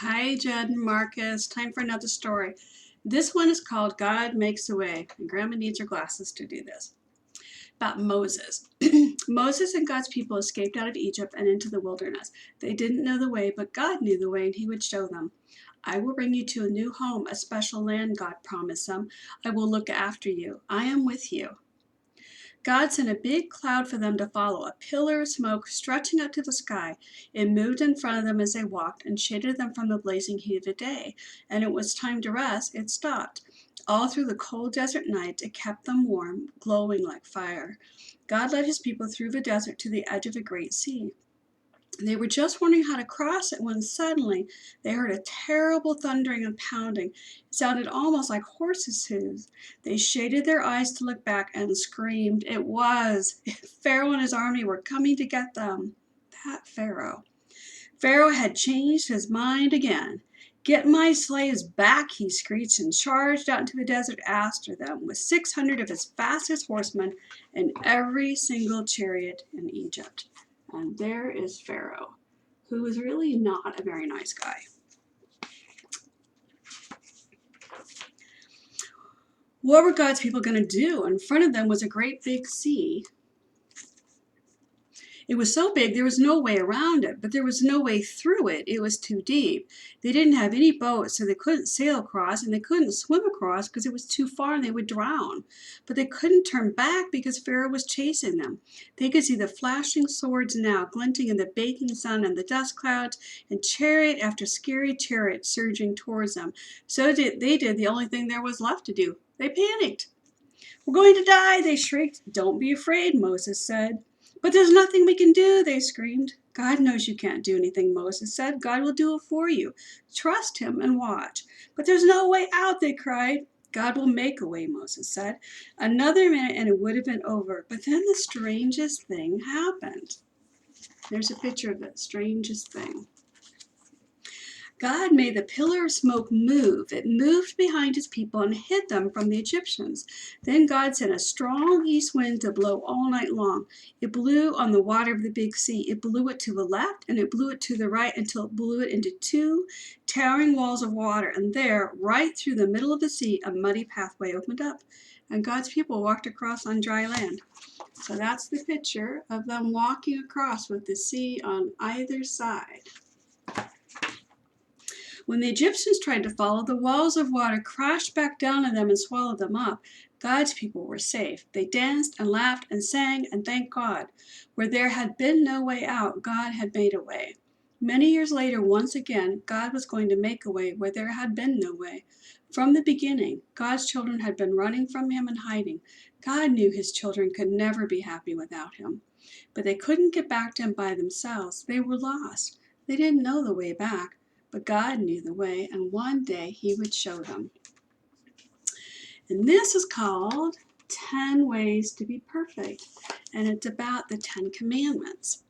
Hi, Jed and Marcus. Time for another story. This one is called God Makes a Way, and Grandma needs her glasses to do this. About Moses. Moses and God's people escaped out of Egypt and into the wilderness. They didn't know the way, but God knew the way, and He would show them. I will bring you to a new home, a special land, God promised them. I will look after you. I am with you. God sent a big cloud for them to follow, a pillar of smoke stretching up to the sky. It moved in front of them as they walked and shaded them from the blazing heat of the day. And it was time to rest, it stopped. All through the cold desert nights, it kept them warm, glowing like fire. God led his people through the desert to the edge of a great sea. They were just wondering how to cross it when suddenly they heard a terrible thundering and pounding. It sounded almost like horses' hooves. They shaded their eyes to look back and screamed. It was Pharaoh and his army were coming to get them. That Pharaoh. Pharaoh had changed his mind again. Get my slaves back, he screeched, and charged out into the desert after them with 600 of his fastest horsemen and every single chariot in Egypt. And there is Pharaoh, who is really not a very nice guy. What were God's people going to do? In front of them was a great big sea. It was so big there was no way around it, but there was no way through it. It was too deep. They didn't have any boats, so they couldn't sail across, and they couldn't swim across because it was too far and they would drown. But they couldn't turn back because Pharaoh was chasing them. They could see the flashing swords now, glinting in the baking sun and the dust clouds, and chariot after scary chariot surging towards them. So they did the only thing there was left to do. They panicked. We're going to die, they shrieked. Don't be afraid, Moses said. But there's nothing we can do, they screamed. God knows you can't do anything, Moses said. God will do it for you. Trust him and watch. But there's no way out, they cried. God will make a way, Moses said. Another minute and it would have been over. But then the strangest thing happened. There's a picture of the strangest thing. God made the pillar of smoke move. It moved behind his people and hid them from the Egyptians. Then God sent a strong east wind to blow all night long. It blew on the water of the big sea. It blew it to the left and it blew it to the right until it blew it into two towering walls of water. And there, right through the middle of the sea, a muddy pathway opened up. And God's people walked across on dry land. So that's the picture of them walking across with the sea on either side. When the Egyptians tried to follow, the walls of water crashed back down on them and swallowed them up. God's people were safe. They danced and laughed and sang and thanked God. Where there had been no way out, God had made a way. Many years later, once again, God was going to make a way where there had been no way. From the beginning, God's children had been running from him and hiding. God knew his children could never be happy without him. But they couldn't get back to him by themselves. They were lost. They didn't know the way back. But God knew the way, and one day he would show them. And this is called 10 Ways to Be Perfect, and it's about the 10 Commandments.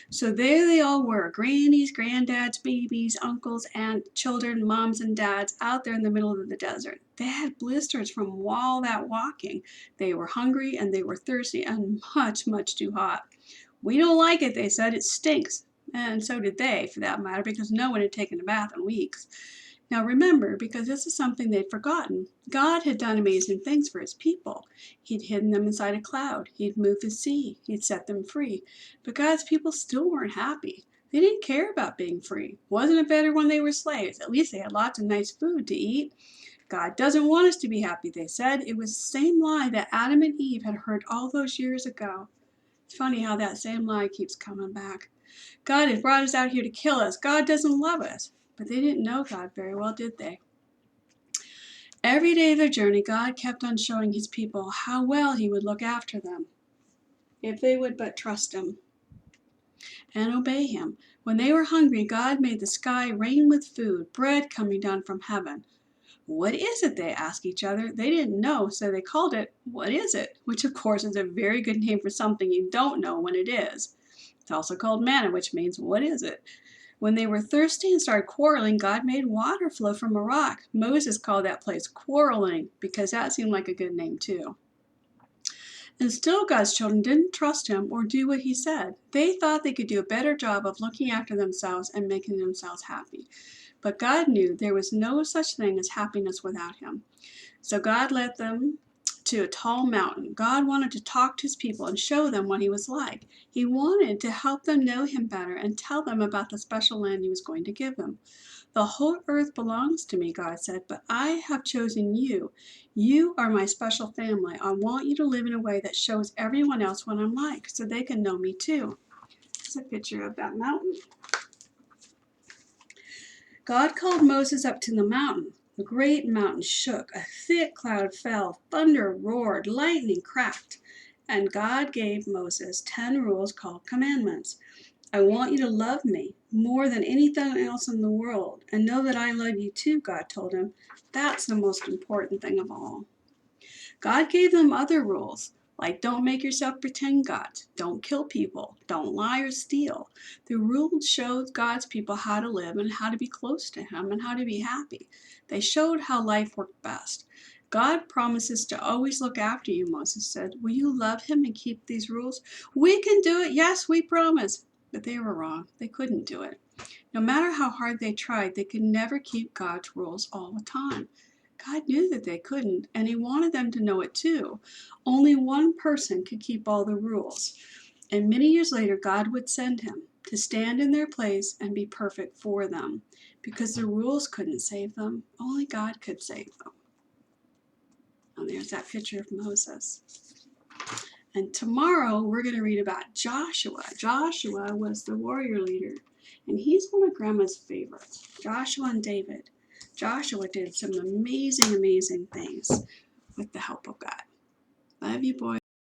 So there they all were, grannies, granddads, babies, uncles, aunts, children, moms, and dads out there in the middle of the desert. They had blisters from all that walking. They were hungry and they were thirsty and much, much too hot. We don't like it, they said. It stinks. And so did they, for that matter, because no one had taken a bath in weeks. Now remember, because this is something they'd forgotten, God had done amazing things for his people. He'd hidden them inside a cloud. He'd moved the sea. He'd set them free. But God's people still weren't happy. They didn't care about being free. Wasn't it better when they were slaves? At least they had lots of nice food to eat. God doesn't want us to be happy, they said. It was the same lie that Adam and Eve had heard all those years ago. It's funny how that same lie keeps coming back. God has brought us out here to kill us. God doesn't love us. But they didn't know God very well, did they? Every day of their journey, God kept on showing his people how well he would look after them, if they would but trust him and obey him. When they were hungry, God made the sky rain with food, bread coming down from heaven. What is it? They asked each other. They didn't know, so they called it, what is it? Which, of course, is a very good name for something you don't know when it is. It's also called manna, which means, what is it? When they were thirsty and started quarreling, God made water flow from a rock. Moses called that place Quarreling because that seemed like a good name too. And still God's children didn't trust him or do what he said. They thought they could do a better job of looking after themselves and making themselves happy. But God knew there was no such thing as happiness without him. So God led them to a tall mountain. God wanted to talk to his people and show them what he was like. He wanted to help them know him better and tell them about the special land he was going to give them. The whole earth belongs to me, God said, but I have chosen you. You are my special family. I want you to live in a way that shows everyone else what I'm like so they can know me too. It's a picture of that mountain. God called Moses up to the mountain. The great mountain shook, a thick cloud fell, thunder roared, lightning cracked, and God gave Moses 10 rules called commandments. I want you to love me more than anything else in the world, and know that I love you too, God told him. That's the most important thing of all. God gave them other rules, like don't make yourself pretend gods, don't kill people, don't lie or steal. The rules showed God's people how to live and how to be close to him and how to be happy. They showed how life worked best. God promises to always look after you, Moses said. Will you love him and keep these rules? We can do it. Yes, we promise. But they were wrong. They couldn't do it. No matter how hard they tried, they could never keep God's rules all the time. God knew that they couldn't, and he wanted them to know it too. Only one person could keep all the rules. And many years later, God would send him to stand in their place and be perfect for them. Because the rules couldn't save them, only God could save them. And there's that picture of Moses. And tomorrow we're going to read about Joshua. Joshua was the warrior leader, and he's one of Grandma's favorites. Joshua and David. Joshua did some amazing, amazing things with the help of God. Love you, boys.